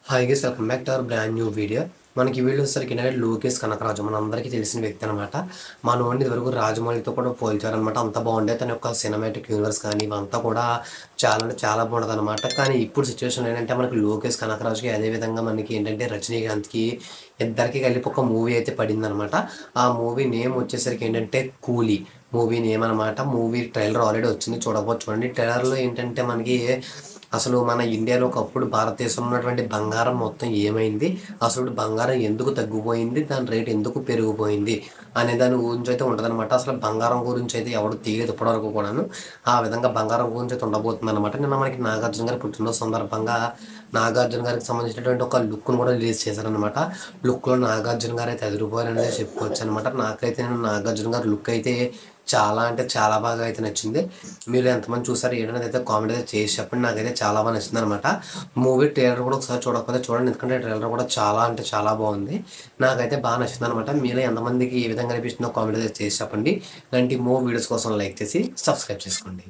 Hi guys, welcome back to our brand new video. మనకి video వచ్చేసరికి ఏంటంటే లోకేష్ కనకరాజు మనందరికీ తెలిసిన వ్యక్తి అనమాట. మనోడిని ఇదివరకు రాజమౌళితో కూడా పోల్చారనమాట. అంత బాగుండే తన యొక్క సినిమాటిక్ యూనివర్స్ కానీ ఇవంతా కూడా చాలా అంటే చాలా బాగుంటుంది అనమాట. కానీ ఇప్పుడు సిచ్యువేషన్ ఏంటంటే మనకి లోకేష్ కనకరాజుకి అదేవిధంగా మనకి ఏంటంటే రజనీకాంత్కి ఇద్దరికి కలిపి ఒక మూవీ అయితే పడిందనమాట. ఆ మూవీ నేమ్ వచ్చేసరికి ఏంటంటే కూలీ మూవీ నేమ్ అనమాట. మూవీ ట్రైలర్ ఆల్రెడీ వచ్చింది, చూడకపోతే చూడండి. ట్రైలర్లో ఏంటంటే మనకి అసలు మన ఇండియాలో ఒకప్పుడు భారతదేశంలో ఉన్నటువంటి బంగారం మొత్తం ఏమైంది, అసలు బంగారం ఎందుకు తగ్గిపోయింది, దాని రేట్ ఎందుకు పెరిగిపోయింది అనే దాని గురించి అయితే ఉంటుందన్నమాట. అసలు బంగారం గురించి అయితే ఎవరు తీయలేదు ఇప్పటివరకు కూడాను. ఆ విధంగా బంగారం గురించి అయితే ఉండబోతుంది అనమాట. నిన్న మనకి నాగార్జున గారి పుట్టినరోజు సందర్భంగా నాగార్జున గారికి సంబంధించినటువంటి ఒక లుక్ను కూడా రిలీజ్ చేశారనమాట. లుక్లో నాగార్జున గారు అయితే ఎదిరిపోయారనేది చెప్పుకోవచ్చు అనమాట. నాకైతే నేను నాగార్జున గారి లుక్ అయితే చాలా అంటే చాలా బాగా అయితే నచ్చింది. మీరు ఎంతమంది చూసారు ఏంటనేది అయితే కామెంట్ అయితే చేసి చెప్పండి. నాకైతే చాలా బాగా నచ్చింది అనమాట. మూవీ ట్రైలర్ కూడా ఒకసారి చూడకపోతే చూడండి, ఎందుకంటే ట్రైలర్ కూడా చాలా అంటే చాలా బాగుంది. నాకైతే బాగా నచ్చింది అనమాట. మీలో ఎంతమందికి ఏ విధంగా అనిపిస్తుందో కామెంట్ అయితే చేసి చెప్పండి. ఇలాంటి మూవీ వీడియోస్ కోసం లైక్ చేసి సబ్స్క్రైబ్ చేసుకోండి.